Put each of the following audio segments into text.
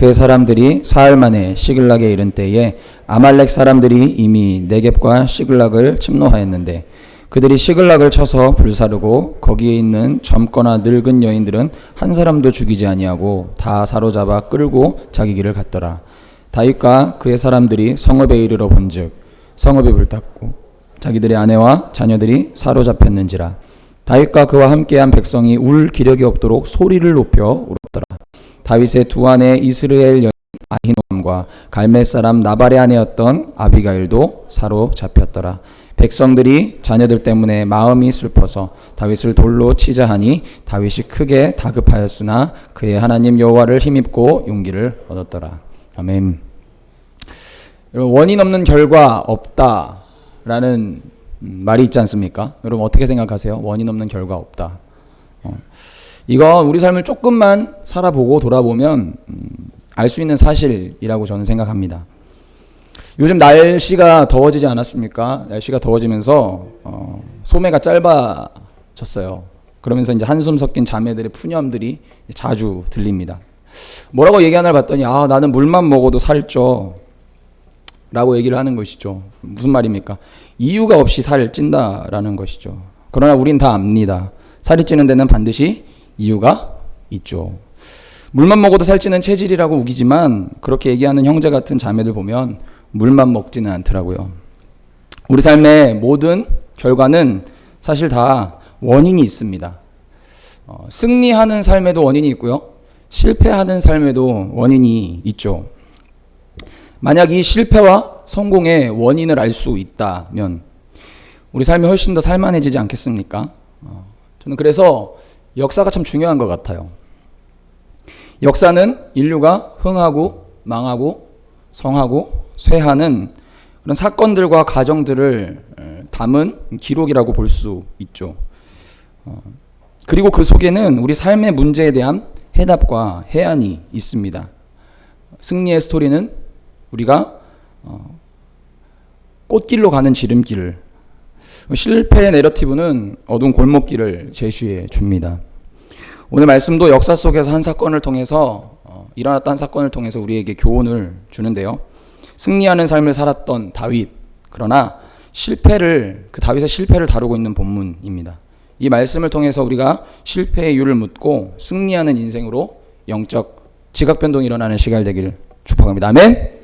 그의 사람들이 사흘 만에 시글락에 이른 때에 아말렉 사람들이 이미 네겝과 시글락을 침노하였는데 그들이 시글락을 쳐서 불사르고 거기에 있는 젊거나 늙은 여인들은 한 사람도 죽이지 아니하고 다 사로잡아 끌고 자기 길을 갔더라. 다윗과 그의 사람들이 성읍에 이르러 본즉 성읍이 불탔고 자기들의 아내와 자녀들이 사로잡혔는지라. 다윗과 그와 함께한 백성이 울 기력이 없도록 소리를 높여 울었더라. 다윗의 두 아내 이스라엘 여인 아히노암과 갈멜 사람 나발의 아내였던 아비가일도 사로잡혔더라. 백성들이 자녀들 때문에 마음이 슬퍼서 다윗을 돌로 치자 하니 다윗이 크게 다급하였으나 그의 하나님 여호와를 힘입고 용기를 얻었더라. 아멘. 여러분, 원인 없는 결과 없다라는 말이 있지 않습니까? 여러분 어떻게 생각하세요? 원인 없는 결과 없다. 이건 우리 삶을 조금만 살아보고 돌아보면 알 수 있는 사실이라고 저는 생각합니다. 요즘 날씨가 더워지지 않았습니까? 날씨가 더워지면서 소매가 짧아졌어요. 그러면서 이제 한숨 섞인 자매들의 푸념들이 자주 들립니다. 뭐라고 얘기하나를 봤더니 나는 물만 먹어도 살쪄 라고 얘기를 하는 것이죠. 무슨 말입니까? 이유가 없이 살을 찐다라는 것이죠. 그러나 우린 다 압니다. 살이 찌는 데는 반드시 이유가 있죠. 물만 먹어도 살찌는 체질이라고 우기지만 그렇게 얘기하는 형제 같은 자매들 보면 물만 먹지는 않더라고요. 우리 삶의 모든 결과는 사실 다 원인이 있습니다. 승리하는 삶에도 원인이 있고요. 실패하는 삶에도 원인이 있죠. 만약 이 실패와 성공의 원인을 알 수 있다면 우리 삶이 훨씬 더 살만해지지 않겠습니까? 저는 그래서 역사가 참 중요한 것 같아요. 역사는 인류가 흥하고 망하고 성하고 쇠하는 그런 사건들과 과정들을 담은 기록이라고 볼 수 있죠. 그리고 그 속에는 우리 삶의 문제에 대한 해답과 해안이 있습니다. 승리의 스토리는 우리가 꽃길로 가는 지름길을, 실패의 내러티브는 어두운 골목길을 제시해 줍니다. 오늘 말씀도 역사 속에서 한 사건을 통해서 일어났던 한 사건을 통해서 우리에게 교훈을 주는데요. 승리하는 삶을 살았던 다윗, 그러나 그 다윗의 실패를 다루고 있는 본문입니다. 이 말씀을 통해서 우리가 실패의 이유를 묻고 승리하는 인생으로 영적 지각 변동이 일어나는 시간 되길 축복합니다. 아멘.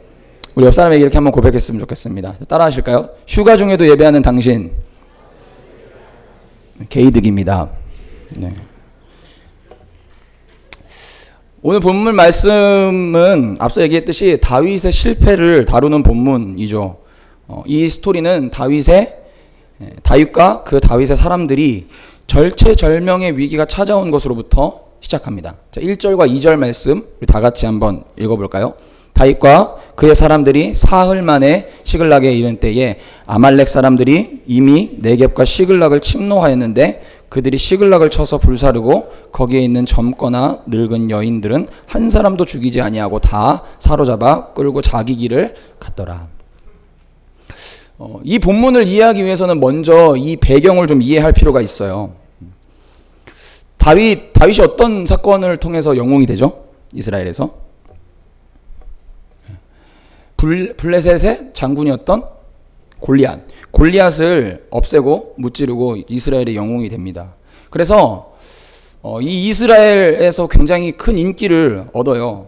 우리 옆 사람에게 이렇게 한번 고백했으면 좋겠습니다. 따라 하실까요? 휴가 중에도 예배하는 당신 개이득입니다. 네. 오늘 본문 말씀은 앞서 얘기했듯이 다윗의 실패를 다루는 본문이죠. 이 스토리는 다윗과 그 다윗의 사람들이 절체절명의 위기가 찾아온 것으로부터 시작합니다. 자, 1절과 2절 말씀 우리 다 같이 한번 읽어볼까요? 다윗과 그의 사람들이 사흘 만에 시글락에 이른 때에 아말렉 사람들이 이미 네겝과 시글락을 침노하였는데 그들이 시글락을 쳐서 불사르고 거기에 있는 젊거나 늙은 여인들은 한 사람도 죽이지 아니하고 다 사로잡아 끌고 자기 길을 갔더라. 이 본문을 이해하기 위해서는 먼저 이 배경을 좀 이해할 필요가 있어요. 다윗이 어떤 사건을 통해서 영웅이 되죠? 이스라엘에서 블레셋의 장군이었던 골리앗을 없애고 무찌르고 이스라엘의 영웅이 됩니다. 그래서 이 이스라엘에서 굉장히 큰 인기를 얻어요.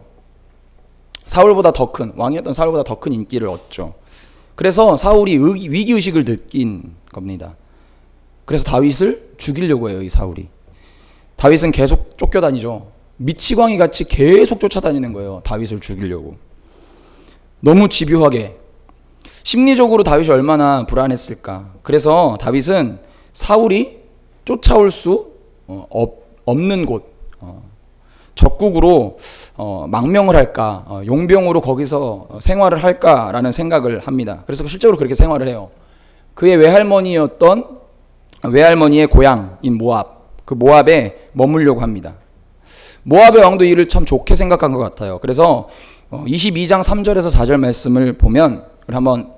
왕이었던 사울보다 더 큰 인기를 얻죠. 그래서 사울이 위기의식을 느낀 겁니다. 그래서 다윗을 죽이려고 해요. 이 사울이. 다윗은 계속 쫓겨다니죠. 미치광이 같이 계속 쫓아다니는 거예요. 다윗을 죽이려고. 너무 집요하게. 심리적으로 다윗이 얼마나 불안했을까. 그래서 다윗은 사울이 쫓아올 수 없는 곳, 적국으로 망명을 할까, 용병으로 거기서 생활을 할까라는 생각을 합니다. 그래서 실제로 그렇게 생활을 해요. 그의 외할머니의 고향인 모압, 그 모압에 머물려고 합니다. 모압의 왕도 이를 참 좋게 생각한 것 같아요. 그래서 22장 3절에서 4절 말씀을 보면 우리 한번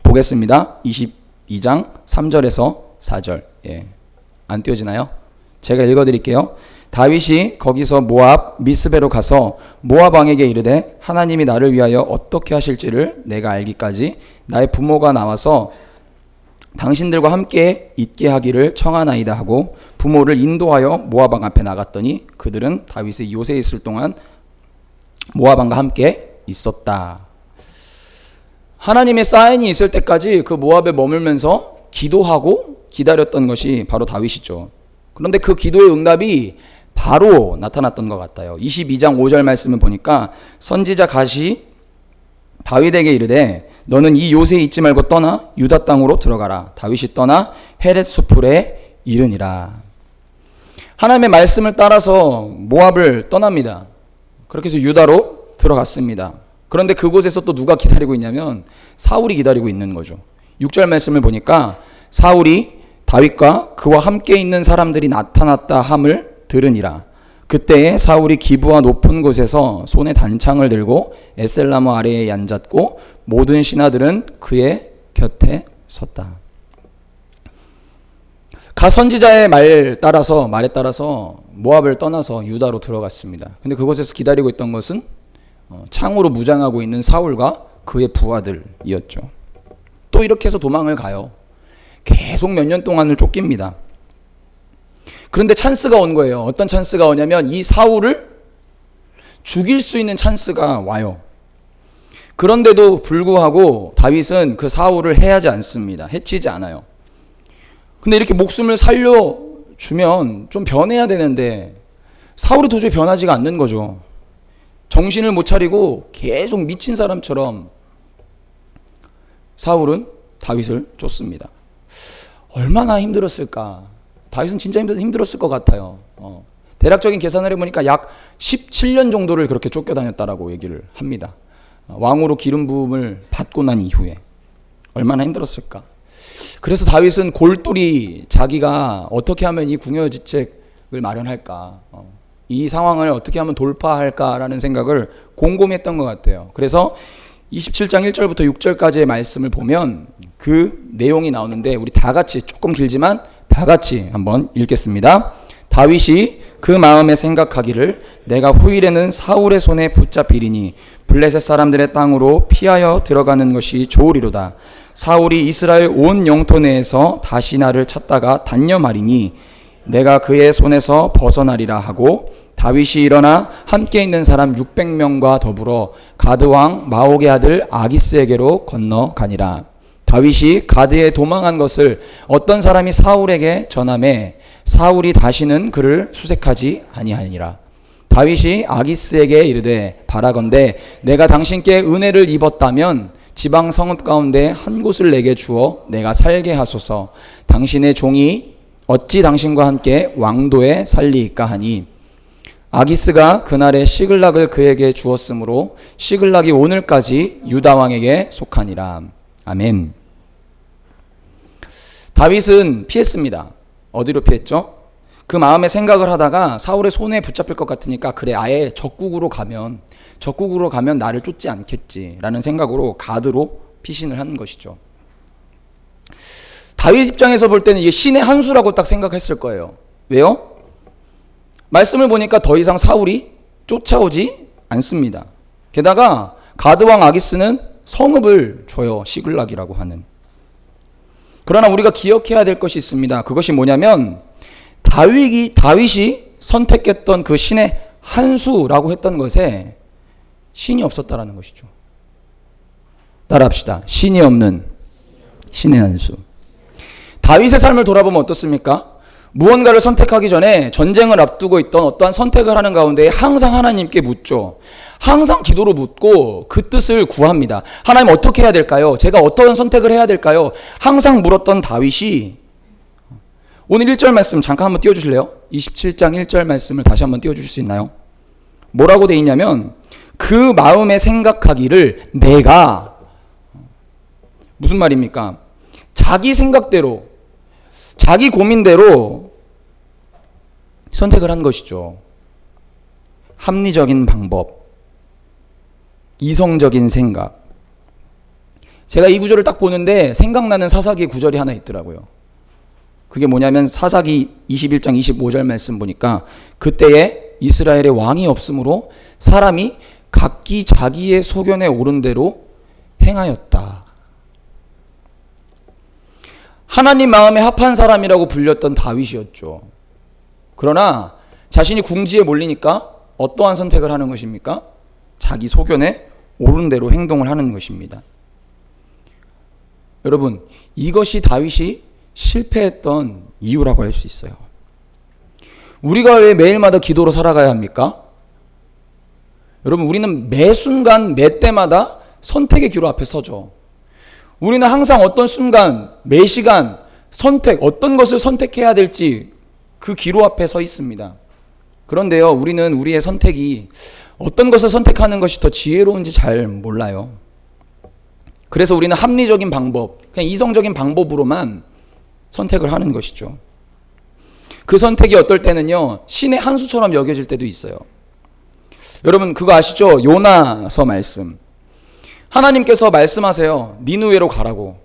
보겠습니다. 22장 3절에서 4절. 안 띄워지나요? 제가 읽어드릴게요. 다윗이 거기서 모압 미스베로 가서 모압 왕에게 이르되 하나님이 나를 위하여 어떻게 하실지를 내가 알기까지 나의 부모가 나와서 당신들과 함께 있게 하기를 청하나이다 하고 부모를 인도하여 모압 왕 앞에 나갔더니 그들은 다윗의 요새에 있을 동안 모압 왕과 함께 있었다. 하나님의 사인이 있을 때까지 그 모압에 머물면서 기도하고 기다렸던 것이 바로 다윗이죠. 그런데 그 기도의 응답이 바로 나타났던 것 같아요. 22장 5절 말씀을 보니까 선지자 갓이 다윗에게 이르되 너는 이 요새에 있지 말고 떠나 유다 땅으로 들어가라. 다윗이 떠나 헤렛 수풀에 이르니라. 하나님의 말씀을 따라서 모압을 떠납니다. 그렇게 해서 유다로 들어갔습니다. 그런데 그곳에서 또 누가 기다리고 있냐면 사울이 기다리고 있는 거죠. 6절 말씀을 보니까 사울이 다윗과 그와 함께 있는 사람들이 나타났다 함을 들으니라. 그때에 사울이 기브와 높은 곳에서 손에 단창을 들고 에셀나무 아래에 앉았고 모든 신하들은 그의 곁에 섰다. 갓 선지자의 말에 따라서 모압을 떠나서 유다로 들어갔습니다. 근데 그곳에서 기다리고 있던 것은 창으로 무장하고 있는 사울과 그의 부하들이었죠. 또 이렇게 해서 도망을 가요. 계속 몇 년 동안을 쫓깁니다. 그런데 찬스가 온 거예요. 어떤 찬스가 오냐면 이 사울을 죽일 수 있는 찬스가 와요. 그런데도 불구하고 다윗은 그 사울을 해하지 않습니다. 해치지 않아요. 근데 이렇게 목숨을 살려주면 좀 변해야 되는데 사울이 도저히 변하지가 않는 거죠. 정신을 못 차리고 계속 미친 사람처럼 사울은 다윗을 쫓습니다. 얼마나 힘들었을까? 다윗은 진짜 힘들었을 것 같아요. 대략적인 계산을 해보니까 약 17년 정도를 그렇게 쫓겨다녔다라고 얘기를 합니다. 왕으로 기름 부음을 받고 난 이후에 얼마나 힘들었을까? 그래서 다윗은 골똘히 자기가 어떻게 하면 이 궁여지책을 마련할까? 이 상황을 어떻게 하면 돌파할까라는 생각을 곰곰이 했던 것 같아요. 그래서 27장 1절부터 6절까지의 말씀을 보면 그 내용이 나오는데 우리 다 같이 조금 길지만 다 같이 한번 읽겠습니다. 다윗이 그 마음에 생각하기를 내가 후일에는 사울의 손에 붙잡히리니 블레셋 사람들의 땅으로 피하여 들어가는 것이 좋으리로다. 사울이 이스라엘 온 영토 내에서 다시 나를 찾다가 단념하리니 내가 그의 손에서 벗어나리라 하고 다윗이 일어나 함께 있는 사람 600명과 더불어 가드 왕 마옥의 아들 아기스에게로 건너가니라. 다윗이 가드에 도망한 것을 어떤 사람이 사울에게 전하매 사울이 다시는 그를 수색하지 아니하니라. 다윗이 아기스에게 이르되 바라건대 내가 당신께 은혜를 입었다면 지방 성읍 가운데 한 곳을 내게 주어 내가 살게 하소서. 당신의 종이 어찌 당신과 함께 왕도에 살리이까 하니 아기스가 그날에 시글락을 그에게 주었으므로 시글락이 오늘까지 유다 왕에게 속하니라. 아멘. 다윗은 피했습니다. 어디로 피했죠? 그 마음에 생각을 하다가 사울의 손에 붙잡힐 것 같으니까 그래 아예 적국으로 가면 나를 쫓지 않겠지라는 생각으로 가드로 피신을 한 것이죠. 다윗 입장에서 볼 때는 이게 신의 한 수라고 딱 생각했을 거예요. 왜요? 말씀을 보니까 더 이상 사울이 쫓아오지 않습니다. 게다가 가드왕 아기스는 성읍을 줘요. 시글락이라고 하는. 그러나 우리가 기억해야 될 것이 있습니다. 그것이 뭐냐면 다윗이 선택했던 그 신의 한 수라고 했던 것에 신이 없었다라는 것이죠. 따라합시다. 신이 없는 신의 한 수. 다윗의 삶을 돌아보면 어떻습니까? 무언가를 선택하기 전에 전쟁을 앞두고 있던 어떠한 선택을 하는 가운데 항상 하나님께 묻죠. 항상 기도로 묻고 그 뜻을 구합니다. 하나님 어떻게 해야 될까요? 제가 어떤 선택을 해야 될까요? 항상 물었던 다윗이 오늘 1절 말씀 잠깐 한번 띄워주실래요? 27장 1절 말씀을 다시 한번 띄워주실 수 있나요? 뭐라고 돼 있냐면 그 마음에 생각하기를 내가 무슨 말입니까? 자기 생각대로 자기 고민대로 선택을 한 것이죠. 합리적인 방법, 이성적인 생각. 제가 이 구절을 딱 보는데 생각나는 사사기 구절이 하나 있더라고요. 그게 뭐냐면 사사기 21장 25절 말씀 보니까 그때에 이스라엘에 왕이 없으므로 사람이 각기 자기의 소견에 오른 대로 행하였다. 하나님 마음에 합한 사람이라고 불렸던 다윗이었죠. 그러나 자신이 궁지에 몰리니까 어떠한 선택을 하는 것입니까? 자기 소견에 옳은 대로 행동을 하는 것입니다. 여러분, 이것이 다윗이 실패했던 이유라고 할 수 있어요. 우리가 왜 매일마다 기도로 살아가야 합니까? 여러분, 우리는 매 순간 매 때마다 선택의 기로 앞에 서죠. 우리는 항상 어떤 순간 매 시간 선택, 어떤 것을 선택해야 될지 그 기로 앞에 서 있습니다. 그런데요, 우리는 우리의 선택이 어떤 것을 선택하는 것이 더 지혜로운지 잘 몰라요. 그래서 우리는 합리적인 방법, 그냥 이성적인 방법으로만 선택을 하는 것이죠. 그 선택이 어떨 때는요, 신의 한 수처럼 여겨질 때도 있어요. 여러분 그거 아시죠? 요나서 말씀. 하나님께서 말씀하세요. 니느웨로 가라고.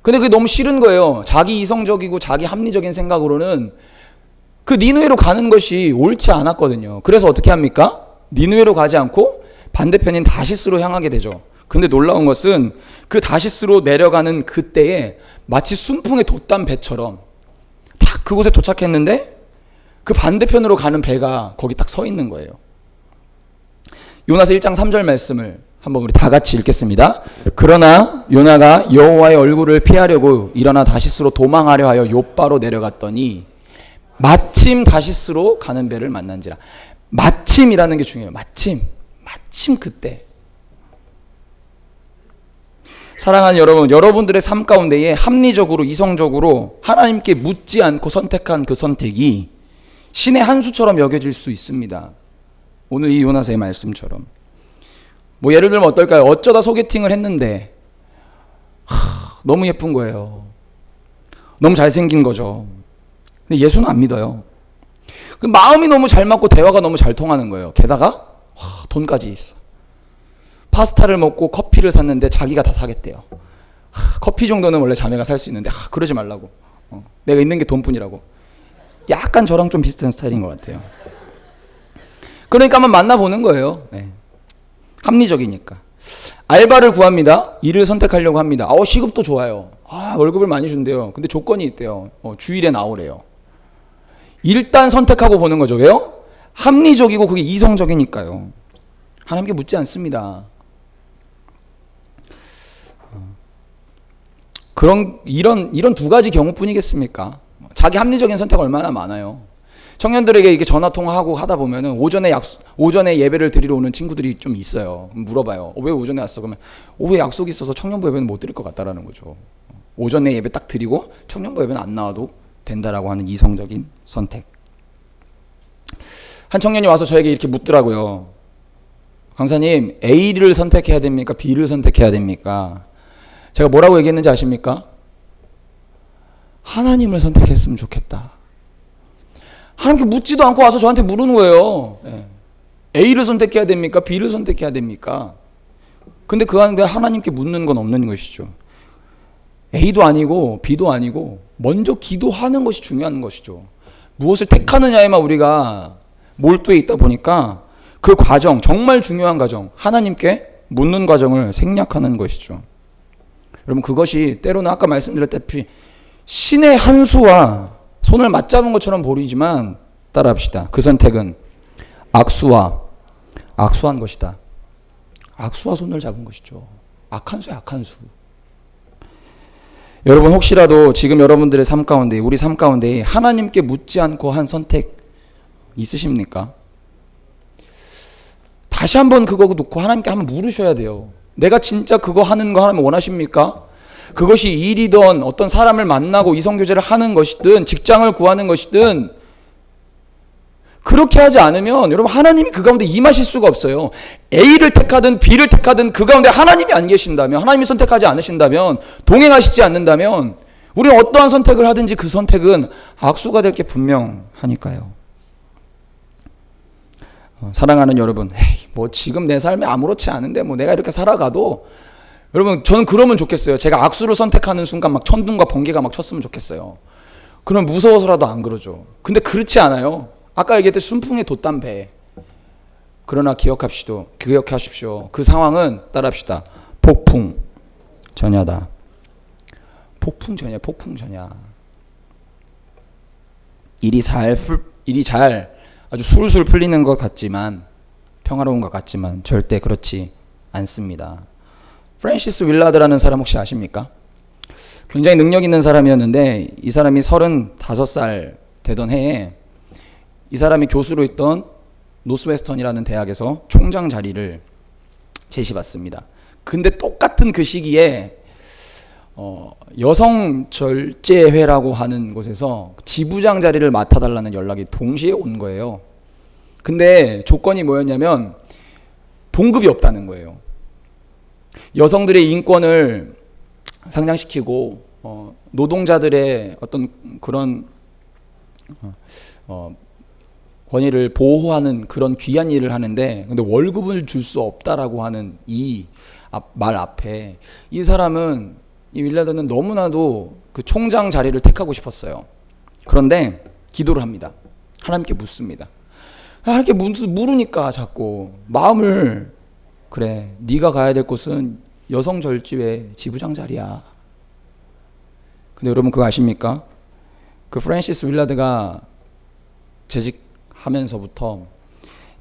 근데 그게 너무 싫은 거예요. 자기 이성적이고 자기 합리적인 생각으로는 그 니느웨로 가는 것이 옳지 않았거든요. 그래서 어떻게 합니까? 니느웨로 가지 않고 반대편인 다시스로 향하게 되죠. 근데 놀라운 것은 그 다시스로 내려가는 그때에 마치 순풍에 돛단 배처럼 딱 그곳에 도착했는데 그 반대편으로 가는 배가 거기 딱 서 있는 거예요. 요나서 1장 3절 말씀을 한번 우리 다 같이 읽겠습니다. 그러나 요나가 여호와의 얼굴을 피하려고 일어나 다시스로 도망하려 하여 욥바로 내려갔더니 마침 다시스로 가는 배를 만난지라. 마침이라는 게 중요해요. 마침 그때. 사랑하는 여러분, 여러분들의 삶 가운데에 합리적으로 이성적으로 하나님께 묻지 않고 선택한 그 선택이 신의 한 수처럼 여겨질 수 있습니다. 오늘 이 요나서의 말씀처럼. 뭐 예를 들면 어떨까요? 어쩌다 소개팅을 했는데 너무 예쁜 거예요. 너무 잘생긴 거죠. 근데 예수는 안 믿어요. 그 마음이 너무 잘 맞고 대화가 너무 잘 통하는 거예요. 게다가 돈까지 있어. 파스타를 먹고 커피를 샀는데 자기가 다 사겠대요. 커피 정도는 원래 자매가 살 수 있는데 그러지 말라고. 내가 있는 게 돈뿐이라고. 약간 저랑 좀 비슷한 스타일인 것 같아요. 그러니까 한번 만나보는 거예요. 네. 합리적이니까. 알바를 구합니다. 일을 선택하려고 합니다. 시급도 좋아요. 월급을 많이 준대요. 근데 조건이 있대요. 주일에 나오래요. 일단 선택하고 보는 거죠. 왜요? 합리적이고 그게 이성적이니까요. 하나님께 묻지 않습니다. 이런 두 가지 경우뿐이겠습니까? 자기 합리적인 선택 얼마나 많아요. 청년들에게 이게 전화 통화하고 하다 보면은 오전에 예배를 드리러 오는 친구들이 좀 있어요. 물어봐요. 왜 오전에 왔어? 그러면 오후에 약속이 있어서 청년부 예배는 못 드릴 것 같다라는 거죠. 오전에 예배 딱 드리고 청년부 예배는 안 나와도 된다라고 하는 이성적인 선택. 한 청년이 와서 저에게 이렇게 묻더라고요. 강사님, A를 선택해야 됩니까? B를 선택해야 됩니까? 제가 뭐라고 얘기했는지 아십니까? 하나님을 선택했으면 좋겠다. 하나님께 묻지도 않고 와서 저한테 물은 거예요. A를 선택해야 됩니까? B를 선택해야 됩니까? 근데 그 안에 하나님께 묻는 건 없는 것이죠. A도 아니고 B도 아니고 먼저 기도하는 것이 중요한 것이죠. 무엇을 택하느냐에만 우리가 몰두해 있다 보니까 그 과정, 정말 중요한 과정, 하나님께 묻는 과정을 생략하는 것이죠. 여러분 그것이 때로는 아까 말씀드렸다시피 신의 한 수와 손을 맞잡은 것처럼 보이지만 따라합시다. 그 선택은 악수한 것이다. 악수와 손을 잡은 것이죠. 악한 수야, 악한 수. 여러분 혹시라도 지금 여러분들의 삶 가운데, 우리 삶 가운데 하나님께 묻지 않고 한 선택 있으십니까? 다시 한번 그거 놓고 하나님께 한번 물으셔야 돼요. 내가 진짜 그거 하는 거 하나님 원하십니까? 그것이 일이든 어떤 사람을 만나고 이성교제를 하는 것이든 직장을 구하는 것이든 그렇게 하지 않으면 여러분 하나님이 그 가운데 임하실 수가 없어요. A를 택하든 B를 택하든 그 가운데 하나님이 안 계신다면, 하나님이 선택하지 않으신다면, 동행하시지 않는다면 우리는 어떠한 선택을 하든지 그 선택은 악수가 될 게 분명하니까요. 사랑하는 여러분, 뭐 지금 내 삶에 아무렇지 않은데 뭐 내가 이렇게 살아가도, 여러분 저는 그러면 좋겠어요. 제가 악수를 선택하는 순간 막 천둥과 번개가 막 쳤으면 좋겠어요. 그럼 무서워서라도 안 그러죠. 근데 그렇지 않아요. 아까 얘기했듯이 순풍에 돛단 배. 그러나 기억하십시오. 그 상황은 따라합시다. 폭풍 전야다. 폭풍 전야. 일이 잘 아주 술술 풀리는 것 같지만, 평화로운 것 같지만 절대 그렇지 않습니다. 프랜시스 윌라드라는 사람 혹시 아십니까? 굉장히 능력 있는 사람이었는데, 이 사람이 35살 되던 해에 이 사람이 교수로 있던 노스웨스턴이라는 대학에서 총장 자리를 제시받습니다. 근데 똑같은 그 시기에 여성절제회라고 하는 곳에서 지부장 자리를 맡아달라는 연락이 동시에 온 거예요. 근데 조건이 뭐였냐면 봉급이 없다는 거예요. 여성들의 인권을 상장시키고 노동자들의 어떤 그런 권위를 보호하는 그런 귀한 일을 하는데, 근데 월급을 줄 수 없다라고 하는 이 말 앞에 이 사람은, 이 윌라드는 너무나도 그 총장 자리를 택하고 싶었어요. 그런데 기도를 합니다. 하나님께 묻습니다. 하나님께 물으니까 자꾸 마음을, 그래, 네가 가야 될 곳은 여성절지회 지부장 자리야. 근데 여러분 그거 아십니까? 그 프랜시스 윌라드가 재직하면서부터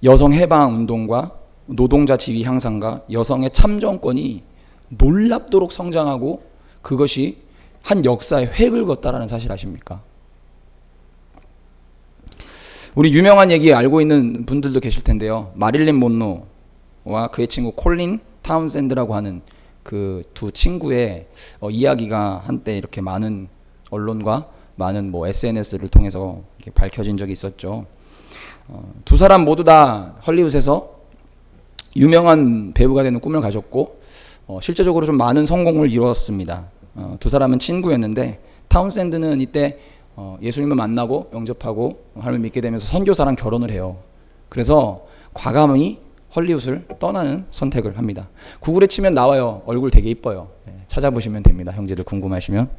여성 해방 운동과 노동자 지위 향상과 여성의 참정권이 놀랍도록 성장하고, 그것이 한 역사의 획을 걷다라는 사실 아십니까? 우리 유명한 얘기 알고 있는 분들도 계실 텐데요. 마릴린 몬로와 그의 친구 콜린 타운샌드라고 하는 그 두 친구의 이야기가 한때 이렇게 많은 언론과 많은 SNS를 통해서 이렇게 밝혀진 적이 있었죠. 두 사람 모두 다 헐리우드에서 유명한 배우가 되는 꿈을 가졌고, 실제적으로 좀 많은 성공을 이루었습니다. 두 사람은 친구였는데, 타운샌드는 이때 예수님을 만나고 영접하고 하나님을 믿게 되면서 선교사랑 결혼을 해요. 그래서 과감히 헐리우드를 떠나는 선택을 합니다. 구글에 치면 나와요. 얼굴 되게 이뻐요. 찾아보시면 됩니다. 형제들 궁금하시면.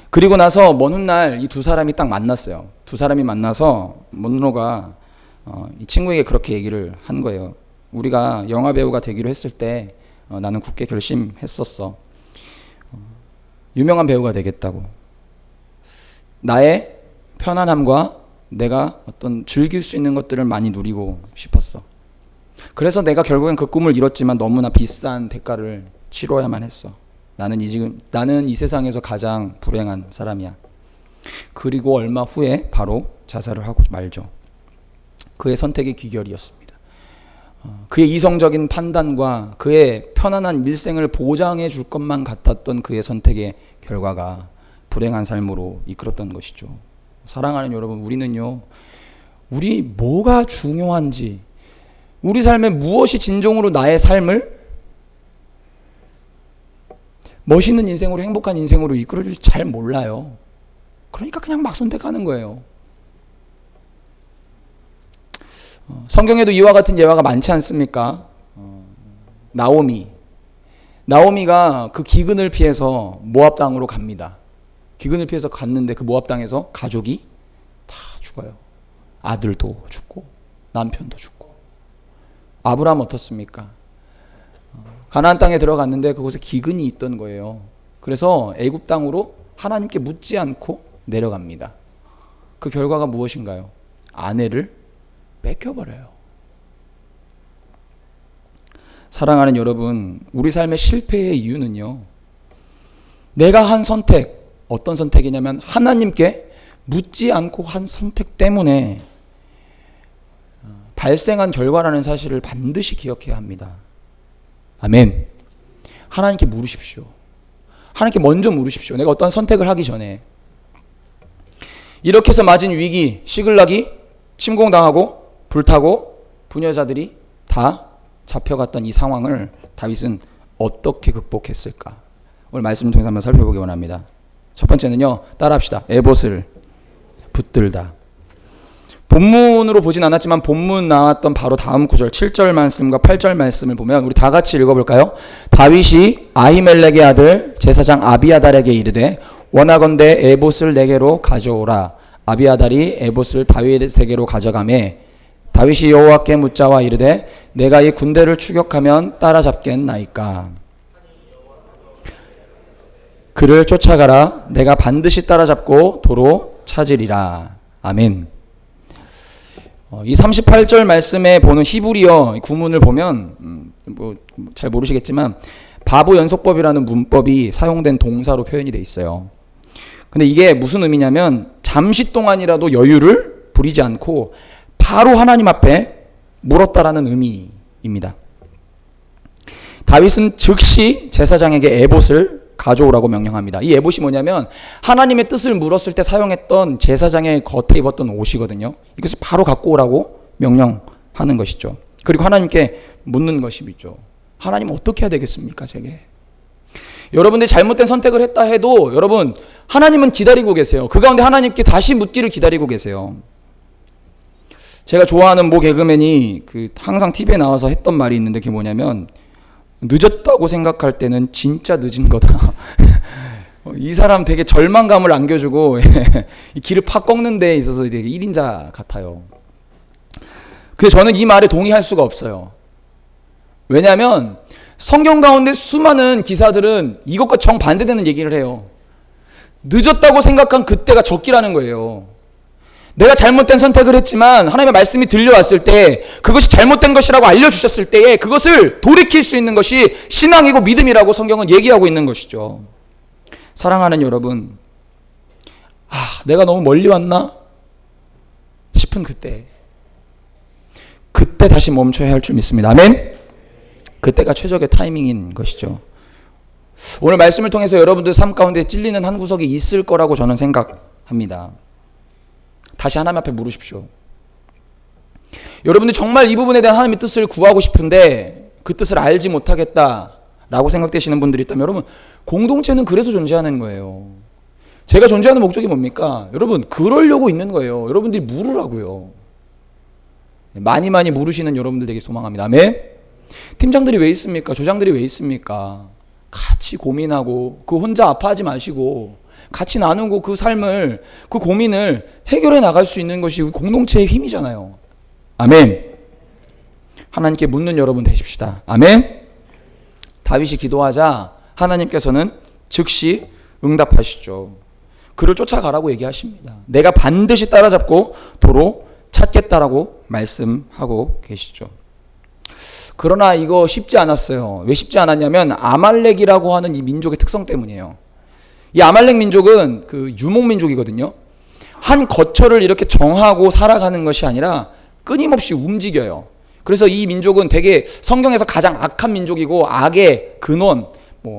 그리고 나서 먼 훗날 이 두 사람이 딱 만났어요. 두 사람이 만나서 몬로가 이 친구에게 그렇게 얘기를 한 거예요. 우리가 영화 배우가 되기로 했을 때 나는 굳게 결심했었어. 유명한 배우가 되겠다고. 나의 편안함과 내가 어떤 즐길 수 있는 것들을 많이 누리고 싶었어. 그래서 내가 결국엔 그 꿈을 이뤘지만 너무나 비싼 대가를 치러야만 했어. 나는 이 세상에서 가장 불행한 사람이야. 그리고 얼마 후에 바로 자살을 하고 말죠. 그의 선택이 귀결이었습니다. 그의 이성적인 판단과 그의 편안한 일생을 보장해 줄 것만 같았던 그의 선택의 결과가 불행한 삶으로 이끌었던 것이죠. 사랑하는 여러분, 우리는요, 우리 뭐가 중요한지, 우리 삶에 무엇이 진정으로 나의 삶을 멋있는 인생으로, 행복한 인생으로 이끌어줄지 잘 몰라요. 그러니까 그냥 막 선택하는 거예요. 성경에도 이와 같은 예화가 많지 않습니까? 나오미가 그 기근을 피해서 모압 땅으로 갑니다. 기근을 피해서 갔는데 그 모압 땅에서 가족이 다 죽어요. 아들도 죽고 남편도 죽고. 아브라함 어떻습니까? 가나안 땅에 들어갔는데 그곳에 기근이 있던 거예요. 그래서 애굽 땅으로 하나님께 묻지 않고 내려갑니다. 그 결과가 무엇인가요? 아내를 뺏겨버려요. 사랑하는 여러분, 우리 삶의 실패의 이유는요, 내가 한 선택, 어떤 선택이냐면 하나님께 묻지 않고 한 선택 때문에 발생한 결과라는 사실을 반드시 기억해야 합니다. 아멘. 하나님께 물으십시오. 하나님께 먼저 물으십시오. 내가 어떤 선택을 하기 전에. 이렇게 해서 맞은 위기, 시글락이 침공당하고 불타고 부녀자들이 다 잡혀갔던 이 상황을 다윗은 어떻게 극복했을까? 오늘 말씀을 통해서 한번 살펴보기 원합니다. 첫 번째는요, 따라합시다. 에봇을 붙들다. 본문으로 보진 않았지만 본문 나왔던 바로 다음 구절 7절 말씀과 8절 말씀을 보면 우리 다 같이 읽어볼까요? 다윗이 아히멜렉의 아들 제사장 아비아달에게 이르되 원하건대 에봇을 내게로 가져오라. 아비아달이 에봇을 다윗에게로 가져가매 다윗이 여호와께 묻자와 이르되 내가 이 군대를 추격하면 따라잡겠나이까. 그를 쫓아가라. 내가 반드시 따라잡고 도로 찾으리라. 아멘. 이 38절 말씀에 보는 히브리어 구문을 보면 잘 모르시겠지만 바보 연속법이라는 문법이 사용된 동사로 표현이 돼 있어요. 근데 이게 무슨 의미냐면 잠시 동안이라도 여유를 부리지 않고 바로 하나님 앞에 물었다라는 의미입니다. 다윗은 즉시 제사장에게 에봇을 가져오라고 명령합니다. 이 에봇이 뭐냐면 하나님의 뜻을 물었을 때 사용했던 제사장의 겉에 입었던 옷이거든요. 이것을 바로 갖고 오라고 명령하는 것이죠. 그리고 하나님께 묻는 것이죠. 하나님 어떻게 해야 되겠습니까, 제게? 여러분들이 잘못된 선택을 했다 해도 여러분 하나님은 기다리고 계세요. 그 가운데 하나님께 다시 묻기를 기다리고 계세요. 제가 좋아하는 모 개그맨이 항상 TV에 나와서 했던 말이 있는데 그게 뭐냐면 늦었다고 생각할 때는 진짜 늦은 거다. 이 사람 되게 절망감을 안겨주고 이 길을 팍 꺾는 데 있어서 되게 1인자 같아요. 그래서 저는 이 말에 동의할 수가 없어요. 왜냐하면 성경 가운데 수많은 기사들은 이것과 정반대되는 얘기를 해요. 늦었다고 생각한 그때가 적기라는 거예요. 내가 잘못된 선택을 했지만 하나님의 말씀이 들려왔을 때 그것이 잘못된 것이라고 알려주셨을 때에 그것을 돌이킬 수 있는 것이 신앙이고 믿음이라고 성경은 얘기하고 있는 것이죠. 사랑하는 여러분, 내가 너무 멀리 왔나 싶은 그때 다시 멈춰야 할 줄 믿습니다. 아멘. 그때가 최적의 타이밍인 것이죠. 오늘 말씀을 통해서 여러분들 삶 가운데 찔리는 한 구석이 있을 거라고 저는 생각합니다. 다시 하나님 앞에 물으십시오. 여러분들 정말 이 부분에 대한 하나님의 뜻을 구하고 싶은데 그 뜻을 알지 못하겠다라고 생각되시는 분들이 있다면 여러분, 공동체는 그래서 존재하는 거예요. 제가 존재하는 목적이 뭡니까? 여러분, 그러려고 있는 거예요. 여러분들이 물으라고요. 많이 물으시는 여러분들 되게 소망합니다. 아멘. 팀장들이 왜 있습니까? 조장들이 왜 있습니까? 같이 고민하고 그 혼자 아파하지 마시고 같이 나누고 그 삶을, 그 고민을 해결해 나갈 수 있는 것이 공동체의 힘이잖아요. 아멘. 하나님께 묻는 여러분 되십시다. 아멘. 다윗이 기도하자 하나님께서는 즉시 응답하시죠. 그를 쫓아가라고 얘기하십니다. 내가 반드시 따라잡고 도로 찾겠다라고 말씀하고 계시죠. 그러나 이거 쉽지 않았어요. 왜 쉽지 않았냐면 아말렉이라고 하는 이 민족의 특성 때문이에요. 이 아말렉 민족은 유목민족이거든요. 한 거처를 이렇게 정하고 살아가는 것이 아니라 끊임없이 움직여요. 그래서 이 민족은 되게 성경에서 가장 악한 민족이고 악의 근원,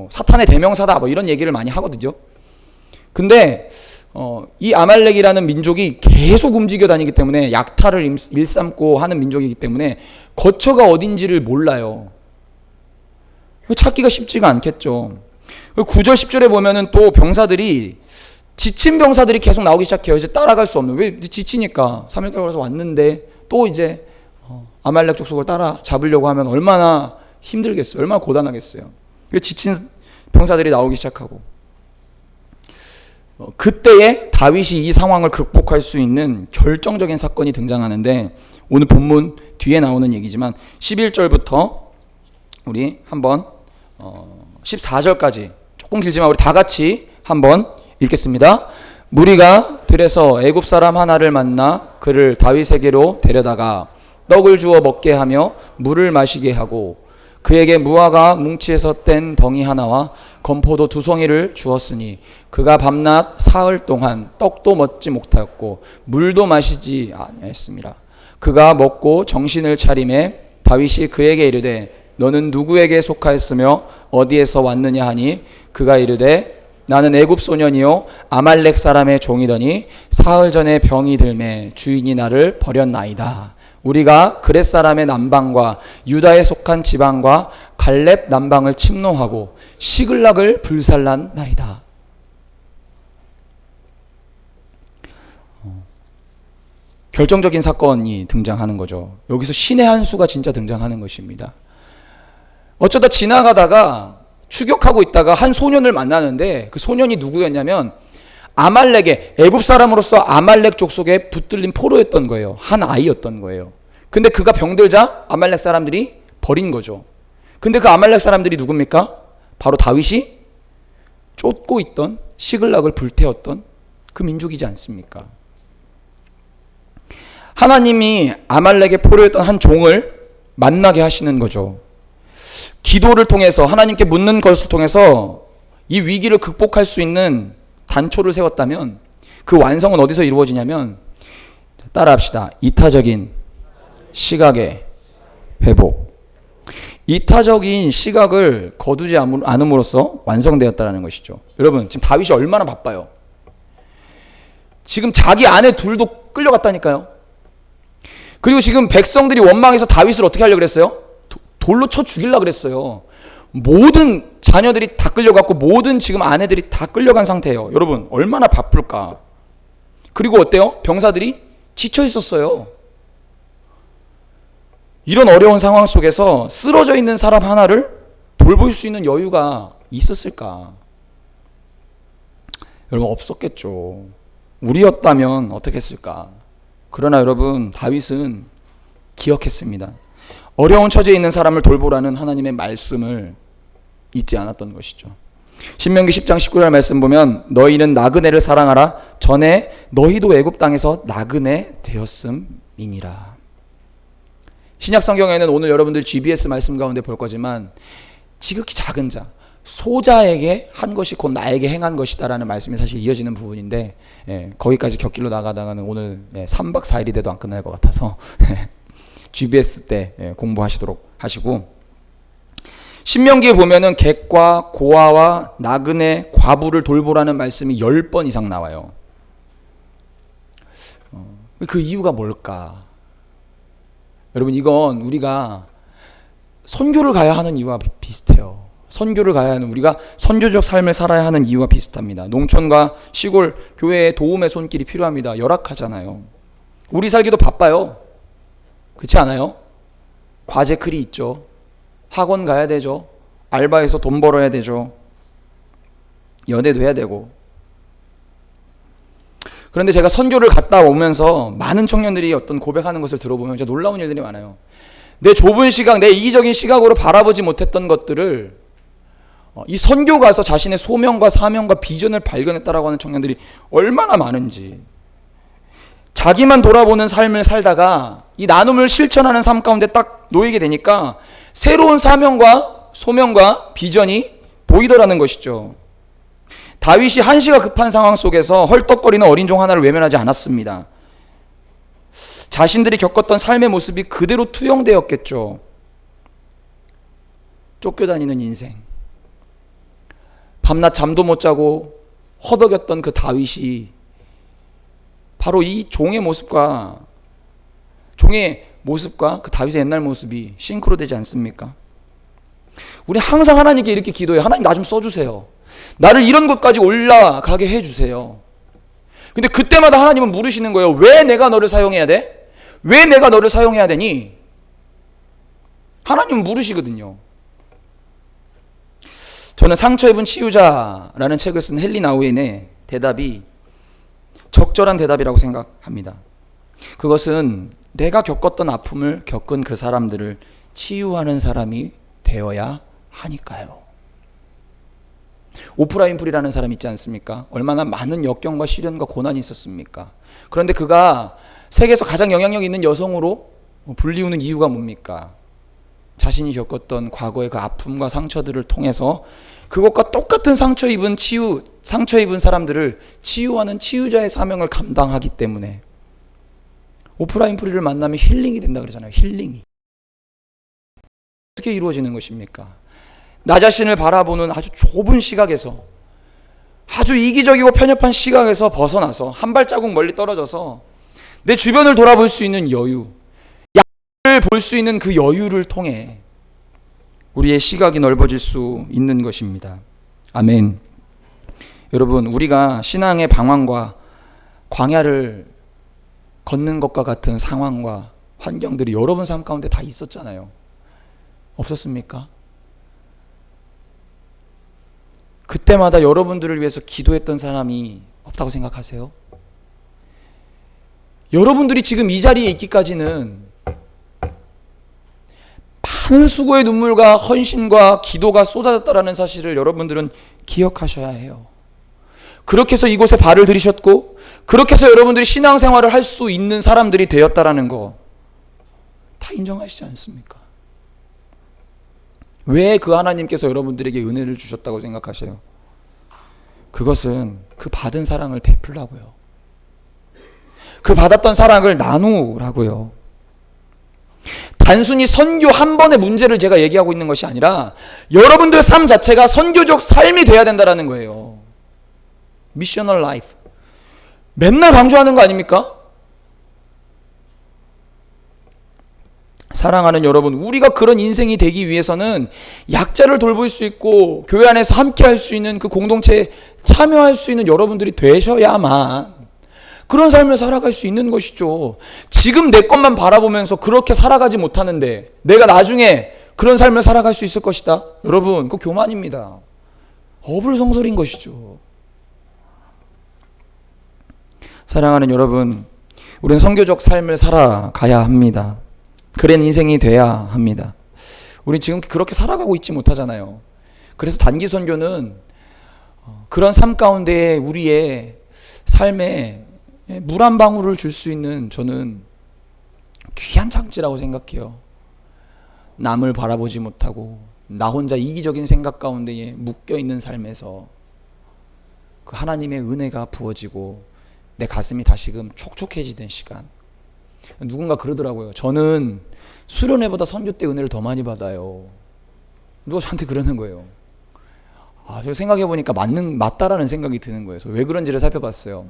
사탄의 대명사다 이런 얘기를 많이 하거든요. 근데 이 아말렉이라는 민족이 계속 움직여 다니기 때문에 약탈을 일삼고 하는 민족이기 때문에 거처가 어딘지를 몰라요. 찾기가 쉽지가 않겠죠. 9절 10절에 보면은 또 병사들이, 지친 병사들이 계속 나오기 시작해요. 이제 따라갈 수 없는, 왜 지치니까 3일 걸어서 왔는데 또 이제 아말렉 족속을 따라 잡으려고 하면 얼마나 힘들겠어요. 얼마나 고단하겠어요. 지친 병사들이 나오기 시작하고, 그때에 다윗이 이 상황을 극복할 수 있는 결정적인 사건이 등장하는데, 오늘 본문 뒤에 나오는 얘기지만 11절부터 우리 한번 14절까지 조금 길지만 우리 다 같이 한번 읽겠습니다. 무리가 들에서 애굽 사람 하나를 만나 그를 다윗에게로 데려다가 떡을 주어 먹게 하며 물을 마시게 하고 그에게 무화과 뭉치에서 뗀 덩이 하나와 건포도 2송이를 주었으니 그가 밤낮 사흘 동안 떡도 먹지 못하였고 물도 마시지 아니하였습니다. 그가 먹고 정신을 차림에 다윗이 그에게 이르되 너는 누구에게 속하였으며 어디에서 왔느냐 하니 그가 이르되 나는 애굽 소년이요 아말렉 사람의 종이더니 사흘 전에 병이 들매 주인이 나를 버렸나이다. 우리가 그렛 사람의 남방과 유다에 속한 지방과 갈렙 남방을 침노하고 시글락을 불살랐나이다. 결정적인 사건이 등장하는 거죠. 여기서 신의 한 수가 진짜 등장하는 것입니다. 어쩌다 지나가다가 추격하고 있다가 한 소년을 만나는데 그 소년이 누구였냐면 아말렉의 애굽 사람으로서 아말렉 족속에 붙들린 포로였던 거예요. 한 아이였던 거예요. 근데 그가 병들자 아말렉 사람들이 버린 거죠. 근데 그 아말렉 사람들이 누굽니까? 바로 다윗이 쫓고 있던 시글락을 불태웠던 그 민족이지 않습니까? 하나님이 아말렉의 포로였던 한 종을 만나게 하시는 거죠. 기도를 통해서 하나님께 묻는 것을 통해서 이 위기를 극복할 수 있는 단초를 세웠다면 그 완성은 어디서 이루어지냐면, 따라합시다. 이타적인 시각의 회복. 이타적인 시각을 거두지 않음으로써 완성되었다는 것이죠. 여러분, 지금 다윗이 얼마나 바빠요. 지금 자기 아내 둘도 끌려갔다니까요. 그리고 지금 백성들이 원망해서 다윗을 어떻게 하려고 그랬어요? 돌로 쳐 죽이려고 그랬어요. 모든 자녀들이 다 끌려갔고 모든 지금 아내들이 다 끌려간 상태예요. 여러분, 얼마나 바쁠까. 그리고 어때요? 병사들이 지쳐 있었어요. 이런 어려운 상황 속에서 쓰러져 있는 사람 하나를 돌볼 수 있는 여유가 있었을까? 여러분, 없었겠죠. 우리였다면 어떻게 했을까? 그러나 여러분, 다윗은 기억했습니다. 어려운 처지에 있는 사람을 돌보라는 하나님의 말씀을 잊지 않았던 것이죠. 신명기 10장 19절 말씀 보면, 너희는 나그네를 사랑하라. 전에 너희도 애굽 땅에서 나그네 되었음이니라. 신약 성경에는 오늘 여러분들 GBS 말씀 가운데 볼 거지만, 지극히 작은 자, 소자에게 한 것이 곧 나에게 행한 것이다라는 말씀이 사실 이어지는 부분인데, 거기까지 곁길로 나가다가는 오늘 3박 4일이 돼도 안 끝날 것 같아서 GBS 때 공부하시도록 하시고, 신명기에 보면은 객과 고아와 나그네, 과부를 돌보라는 말씀이 10번 이상 나와요. 그 이유가 뭘까? 여러분, 이건 우리가 선교를 가야 하는 이유와 비슷해요. 선교를 가야 하는, 우리가 선교적 삶을 살아야 하는 이유와 비슷합니다. 농촌과 시골, 교회에 도움의 손길이 필요합니다. 열악하잖아요. 우리 살기도 바빠요. 그렇지 않아요? 과제 클이 있죠. 학원 가야 되죠. 알바해서 돈 벌어야 되죠. 연애도 해야 되고. 그런데 제가 선교를 갔다 오면서 많은 청년들이 어떤 고백하는 것을 들어보면 진짜 놀라운 일들이 많아요. 내 좁은 시각, 내 이기적인 시각으로 바라보지 못했던 것들을 이 선교 가서 자신의 소명과 사명과 비전을 발견했다라고 하는 청년들이 얼마나 많은지. 자기만 돌아보는 삶을 살다가 이 나눔을 실천하는 삶 가운데 딱 놓이게 되니까 새로운 사명과 소명과 비전이 보이더라는 것이죠. 다윗이 한시가 급한 상황 속에서 헐떡거리는 어린 종 하나를 외면하지 않았습니다. 자신들이 겪었던 삶의 모습이 그대로 투영되었겠죠. 쫓겨다니는 인생, 밤낮 잠도 못 자고 허덕였던 그 다윗이 바로 이 종의 모습과 그 다윗의 옛날 모습이 싱크로되지 않습니까? 우리 항상 하나님께 이렇게 기도해요. 하나님, 나 좀 써주세요. 나를 이런 곳까지 올라가게 해주세요. 근데 그때마다 하나님은 물으시는 거예요. 왜 내가 너를 사용해야 돼? 왜 내가 너를 사용해야 되니? 하나님은 물으시거든요. 저는 상처 입은 치유자라는 책을 쓴 헨리 나우엔의 대답이 적절한 대답이라고 생각합니다. 그것은 내가 겪었던 아픔을 겪은 그 사람들을 치유하는 사람이 되어야 하니까요. 오프라 윈프리라는 사람이 있지 않습니까? 얼마나 많은 역경과 시련과 고난이 있었습니까? 그런데 그가 세계에서 가장 영향력 있는 여성으로 불리우는 이유가 뭡니까? 자신이 겪었던 과거의 그 아픔과 상처들을 통해서 그것과 똑같은 상처 입은 사람들을 치유하는 치유자의 사명을 감당하기 때문에. 오프라 윈프리를 만나면 힐링이 된다 그러잖아요. 힐링이. 어떻게 이루어지는 것입니까? 나 자신을 바라보는 아주 좁은 시각에서, 아주 이기적이고 편협한 시각에서 벗어나서 한 발자국 멀리 떨어져서 내 주변을 돌아볼 수 있는 여유, 양을 볼 수 있는 그 여유를 통해 우리의 시각이 넓어질 수 있는 것입니다. 아멘. 여러분, 우리가 신앙의 방황과 광야를 걷는 것과 같은 상황과 환경들이 여러분 삶 가운데 다 있었잖아요. 없었습니까? 그때마다 여러분들을 위해서 기도했던 사람이 없다고 생각하세요? 여러분들이 지금 이 자리에 있기까지는 많은 수고의 눈물과 헌신과 기도가 쏟아졌다라는 사실을 여러분들은 기억하셔야 해요. 그렇게 해서 이곳에 발을 들이셨고, 그렇게 해서 여러분들이 신앙생활을 할 수 있는 사람들이 되었다라는 거 다 인정하시지 않습니까? 왜 그 하나님께서 여러분들에게 은혜를 주셨다고 생각하세요? 그것은 그 받은 사랑을 베풀라고요. 그 받았던 사랑을 나누라고요. 단순히 선교 한 번의 문제를 제가 얘기하고 있는 것이 아니라 여러분들의 삶 자체가 선교적 삶이 돼야 된다는 거예요. 미셔널 라이프. 맨날 강조하는 거 아닙니까? 사랑하는 여러분, 우리가 그런 인생이 되기 위해서는 약자를 돌볼 수 있고 교회 안에서 함께 할 수 있는 그 공동체에 참여할 수 있는 여러분들이 되셔야만 그런 삶을 살아갈 수 있는 것이죠. 지금 내 것만 바라보면서 그렇게 살아가지 못하는데 내가 나중에 그런 삶을 살아갈 수 있을 것이다. 여러분, 그거 교만입니다. 어불성설인 것이죠. 사랑하는 여러분, 우리는 선교적 삶을 살아가야 합니다. 그런 인생이 돼야 합니다. 우리 지금 그렇게 살아가고 있지 못하잖아요. 그래서 단기 선교는 그런 삶 가운데 우리의 삶에 물 한 방울을 줄 수 있는 저는 귀한 장치라고 생각해요. 남을 바라보지 못하고 나 혼자 이기적인 생각 가운데에 묶여있는 삶에서 그 하나님의 은혜가 부어지고 내 가슴이 다시금 촉촉해지는 시간. 누군가 그러더라고요. 저는 수련회보다 선교 때 은혜를 더 많이 받아요. 누가 저한테 그러는 거예요. 제가 생각해보니까 맞다라는 생각이 드는 거예요. 그래서 왜 그런지를 살펴봤어요.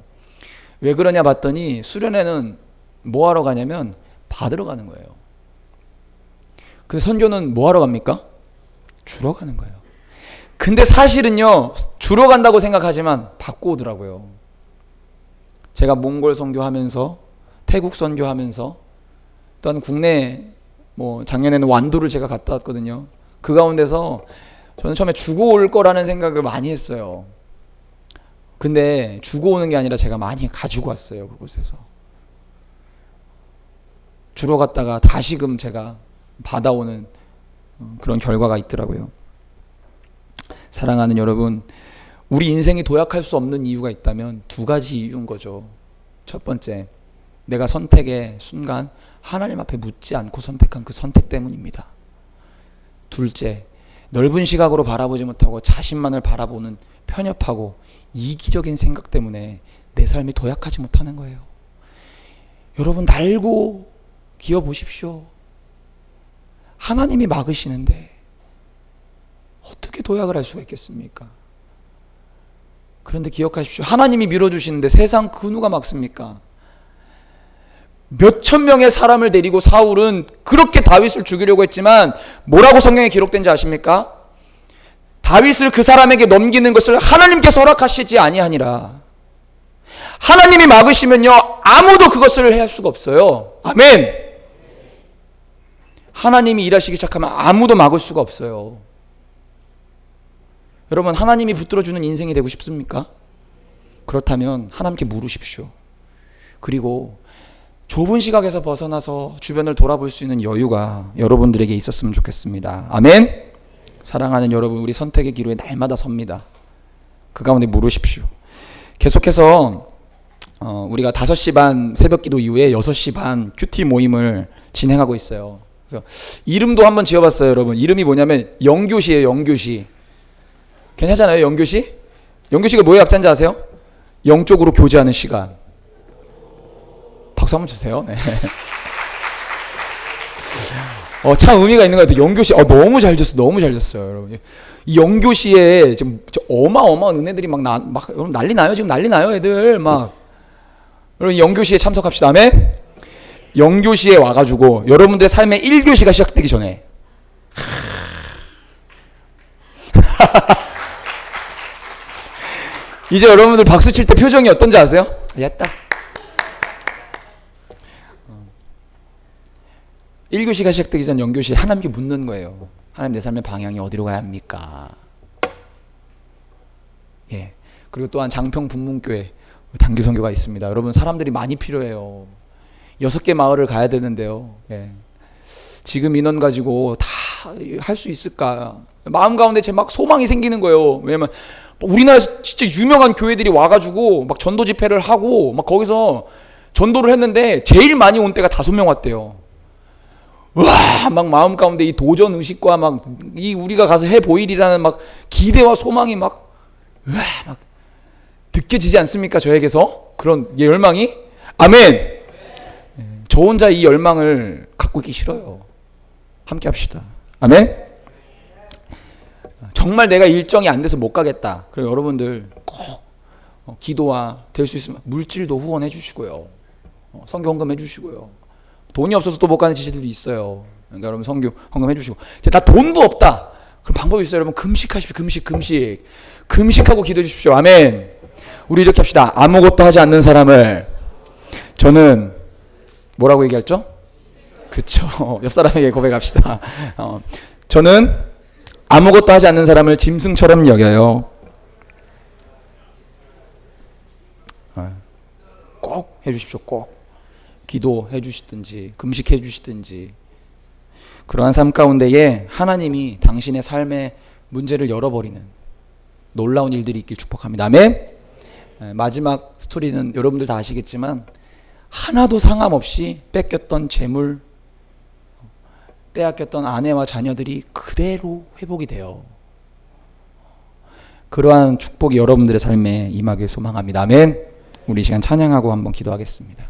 왜 그러냐 봤더니 수련회는 뭐 하러 가냐면 받으러 가는 거예요. 근데 선교는 뭐 하러 갑니까? 주러 가는 거예요. 근데 사실은요, 주러 간다고 생각하지만 받고 오더라고요. 제가 몽골 선교하면서, 태국 선교하면서, 또한 국내 작년에는 완도를 제가 갔다 왔거든요. 그 가운데서 저는 처음에 주고 올 거라는 생각을 많이 했어요. 근데 주고 오는 게 아니라 제가 많이 가지고 왔어요. 그곳에서 주러 갔다가 다시금 제가 받아오는 그런 결과가 있더라고요. 사랑하는 여러분, 우리 인생이 도약할 수 없는 이유가 있다면 두 가지 이유인 거죠. 첫 번째, 내가 선택의 순간 하나님 앞에 묻지 않고 선택한 그 선택 때문입니다. 둘째, 넓은 시각으로 바라보지 못하고 자신만을 바라보는 편협하고 이기적인 생각 때문에 내 삶이 도약하지 못하는 거예요. 여러분, 날고 기어 보십시오. 하나님이 막으시는데 어떻게 도약을 할 수가 있겠습니까? 그런데 기억하십시오. 하나님이 밀어주시는데 세상 그 누가 막습니까? 몇천 명의 사람을 데리고 사울은 그렇게 다윗을 죽이려고 했지만 뭐라고 성경에 기록된지 아십니까? 다윗을 그 사람에게 넘기는 것을 하나님께서 허락하시지 아니하니라. 하나님이 막으시면요, 아무도 그것을 할 수가 없어요. 아멘. 하나님이 일하시기 시작하면 아무도 막을 수가 없어요. 여러분, 하나님이 붙들어주는 인생이 되고 싶습니까? 그렇다면 하나님께 물으십시오. 그리고 좁은 시각에서 벗어나서 주변을 돌아볼 수 있는 여유가 여러분들에게 있었으면 좋겠습니다. 아멘. 사랑하는 여러분, 우리 선택의 기로에 날마다 섭니다. 그 가운데 물으십시오. 계속해서 우리가 5시 반 새벽기도 이후에 6시 반 큐티 모임을 진행하고 있어요. 그래서 이름도 한번 지어봤어요. 여러분, 이름이 뭐냐면 영교시예요. 영교시. 괜찮잖아요. 영교시? 영교시가 뭐의 약자인지 아세요? 영적으로 교제하는 시간. 박수 한번 주세요. 네. 참 의미가 있는 것 같아요. 영교시. 너무 잘 졌어. 너무 잘 졌어요, 여러분. 이 영교시에 지금 어마어마한 은혜들이 여러분 난리 나요. 지금 난리 나요, 애들. 여러분, 영교시에 참석합시다. 아멘. 영교시에 와가지고 여러분들의 삶의 1교시가 시작되기 전에 이제 여러분들 박수 칠 때 표정이 어떤지 아세요? 야따. 1교시가 시작되기 전 영교시 하나님께 묻는 거예요. 하나님, 내 삶의 방향이 어디로 가야 합니까? 예. 그리고 또한 장평 분문교회 단기 선교가 있습니다. 여러분, 사람들이 많이 필요해요. 6개 마을을 가야 되는데요. 예. 지금 인원 가지고 다 할 수 있을까? 마음 가운데 제 막 소망이 생기는 거예요. 왜냐면 우리나라에서 진짜 유명한 교회들이 와가지고 막 전도 집회를 하고 막 거기서 전도를 했는데 제일 많이 온 때가 5명 왔대요. 와, 막 마음 가운데 이 도전 의식과 막 이 우리가 가서 해 보이리라는 막 기대와 소망이 막 느껴지지 않습니까? 저에게서 그런 열망이. 아멘. 저 혼자 이 열망을 갖고 있기 싫어요. 함께 합시다. 아멘. 정말 내가 일정이 안 돼서 못 가겠다. 그럼 여러분들 꼭 기도와 될 수 있으면 물질도 후원해 주시고요. 선교 헌금해 주시고요. 돈이 없어서 또 못 가는 지체들도 있어요. 그러니까 여러분 선교 헌금해 주시고. 나 돈도 없다. 그럼 방법이 있어요. 여러분 금식하십시오. 금식하고 기도해 주십시오. 아멘. 우리 이렇게 합시다. 아무것도 하지 않는 사람을 저는 뭐라고 얘기했죠? 그쵸. 옆 사람에게 고백합시다. 저는 아무것도 하지 않는 사람을 짐승처럼 여겨요. 꼭 해주십시오. 꼭 기도해 주시든지 금식해 주시든지 그러한 삶 가운데에 하나님이 당신의 삶의 문제를 열어버리는 놀라운 일들이 있길 축복합니다. 아멘. 마지막 스토리는 여러분들 다 아시겠지만 하나도 상함 없이 뺏겼던 재물, 빼앗겼던 아내와 자녀들이 그대로 회복이 돼요. 그러한 축복이 여러분들의 삶에 임하길 소망합니다. 아멘. 우리 이 시간 찬양하고 한번 기도하겠습니다.